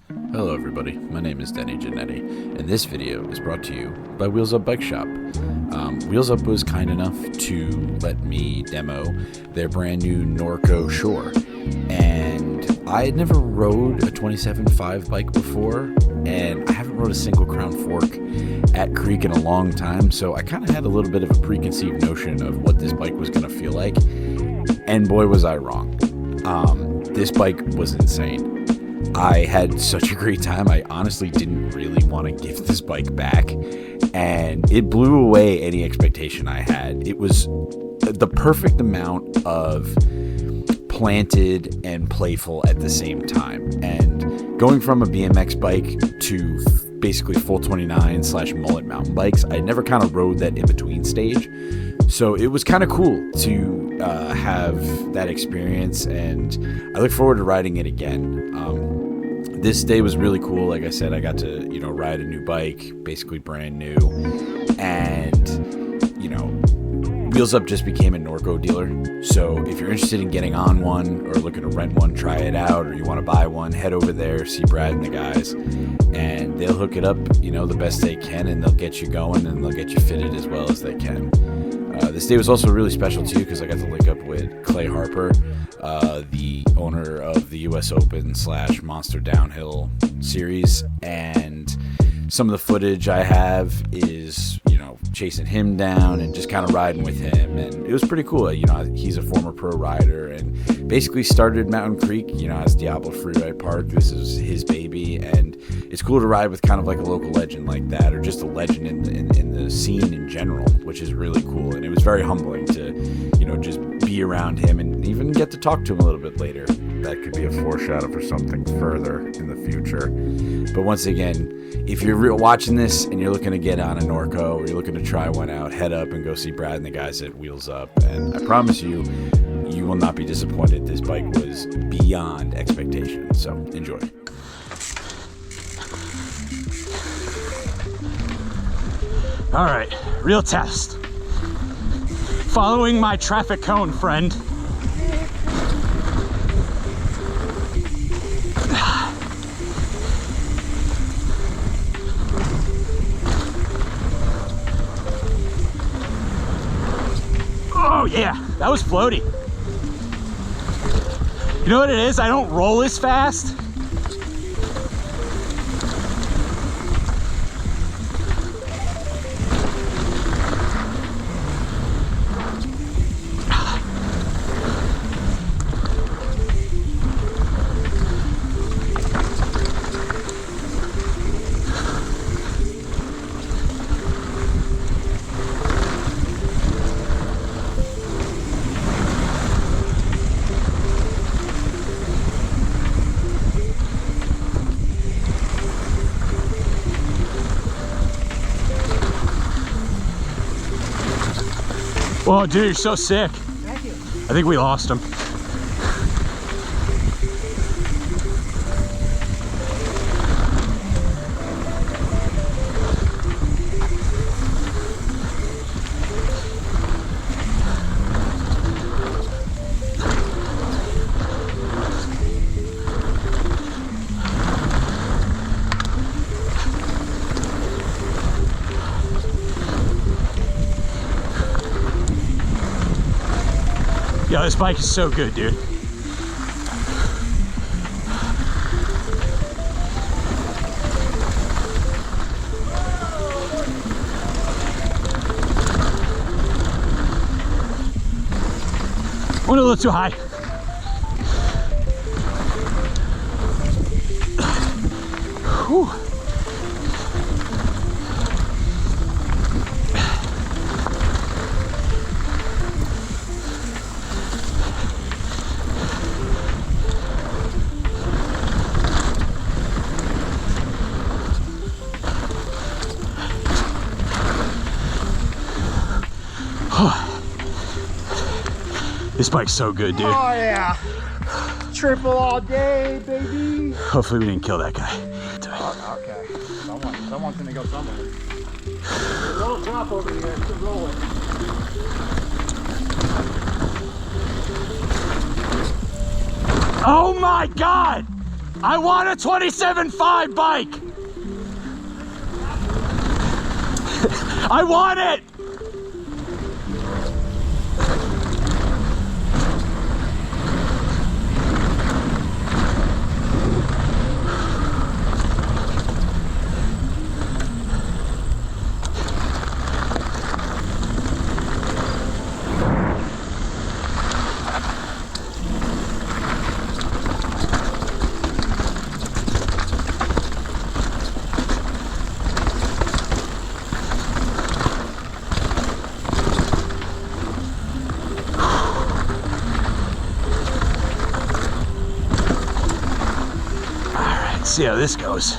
Hello everybody, my name is DennyJanetty, and this video is brought to you by Wheels Up Bike Shop. Wheels Up was kind enough to let me demo their brand new NORCO Shore, and I had never rode a 27.5 bike before, and I haven't rode a single Crown Fork at Creek in a long time, so I kind of had a little bit of a preconceived notion of what this bike was going to feel like, and boy was I wrong. This bike was insane. I had such a great time. I honestly didn't really want to give this bike back, and it blew away any expectation I had. It was the perfect amount of planted and playful at the same time, and going from a BMX bike to basically full 29/mullet mountain bikes, I never kind of rode that in-between stage, so it was kind of cool to have that experience, and I look forward to riding it again. This day was really cool. Like I said, I got to, ride a new bike, basically brand new. And, Wheels Up just became a NORCO dealer. So if you're interested in getting on one or looking to rent one, try it out, or you want to buy one, head over there, see Brad and the guys, and they'll hook it up, the best they can, and they'll get you going, and they'll get you fitted as well as they can. This day was also really special too because I got to link up with Clay Harper, the owner of the US Open / Monster Downhill series, and some of the footage I have is, chasing him down and just kind of riding with him, and it was pretty cool. He's a former pro rider and basically started Mountain Creek, as Diablo Freeway Park. This is his baby, and it's cool to ride with kind of like a local legend like that, or just a legend in the scene in general, which is really cool. And it was very humbling to, just be around him and even get to talk to him a little bit later. That could be a foreshadow for something further in the future. But once again, if you're watching this and you're looking to get on a NORCO or you're looking to try one out, head up and go see Brad and the guys at Wheels Up. And I promise you, you will not be disappointed. This bike was beyond expectation. So enjoy. All right, real test. Following my traffic cone, friend. Oh yeah, that was floaty. You know what it is? I don't roll as fast. Whoa, dude, you're so sick. Thank you. I think we lost him. Yo, this bike is so good, dude. Went a little too high. Whew. This bike's so good, dude. Oh yeah. Triple all day, baby. Hopefully we didn't kill that guy. Oh, okay. Someone's gonna go somewhere. There's a little drop over here. It's rolling. Oh my God! I want a 27.5 bike. I want it. See how this goes.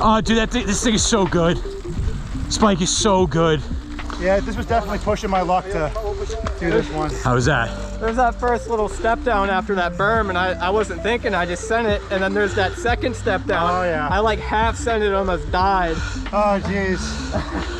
Oh, dude, this thing is so good. This bike is so good. Yeah, this was definitely pushing my luck to do this one. How was that? There's that first little step down after that berm, and I wasn't thinking, I just sent it, and then there's that second step down. Oh, yeah. I like half sent it, almost died. Oh, jeez.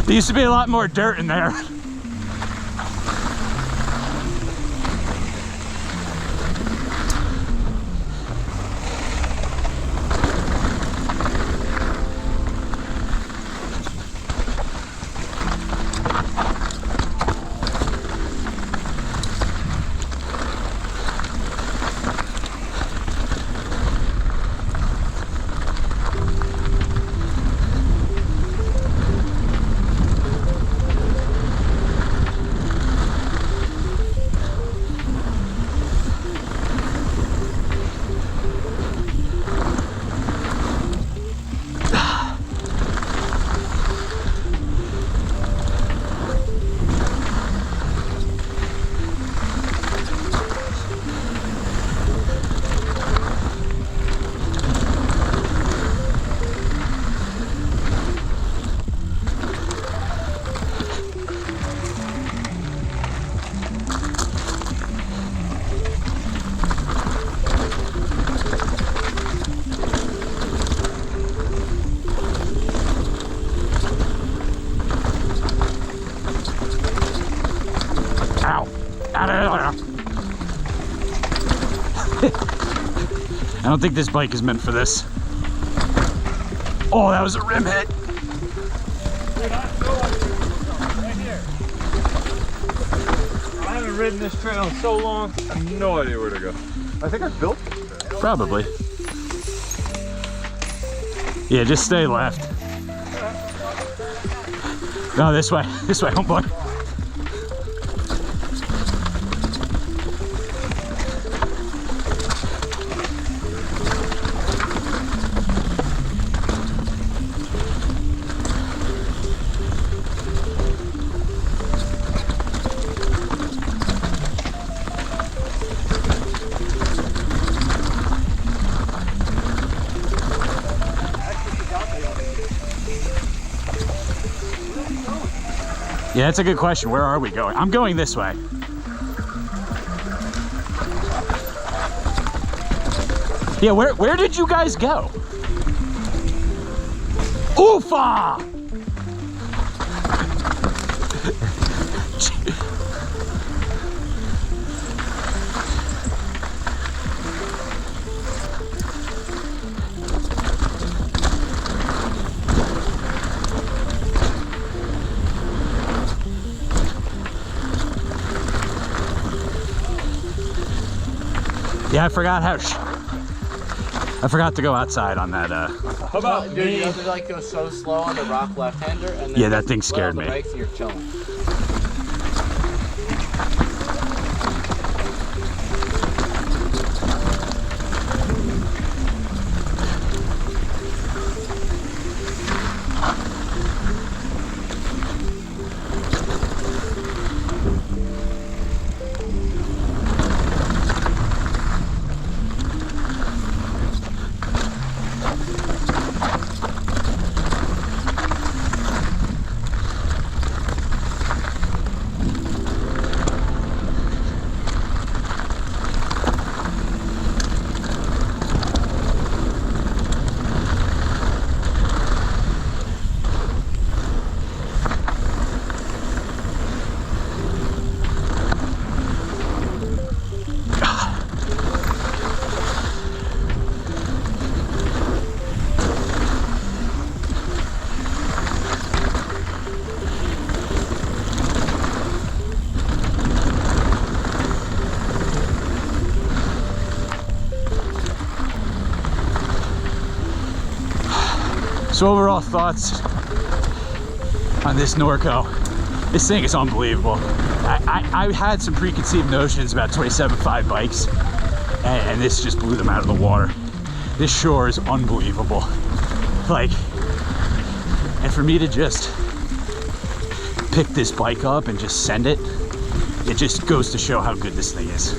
There used to be a lot more dirt in there. I don't think this bike is meant for this. Oh, that was a rim hit. Dude, I have no idea where we're going. Right here. I haven't ridden this trail in so long. I have no idea where to go. I think I built it. Probably. Yeah, just stay left. No, this way, homeboy. Yeah, that's a good question. Where are we going? I'm going this way. Yeah, where did you guys go? Oofa! Yeah, I forgot to go outside on that. How about Dude, me? you have to like go so slow on the rock left-hander, and then Yeah, that thing let scared out the me. brakes and you're chilling. So overall thoughts on this Norco. This thing is unbelievable. I had some preconceived notions about 27.5 bikes, and this just blew them out of the water. This shore is unbelievable. Like, and for me to just pick this bike up and just send it, it just goes to show how good this thing is.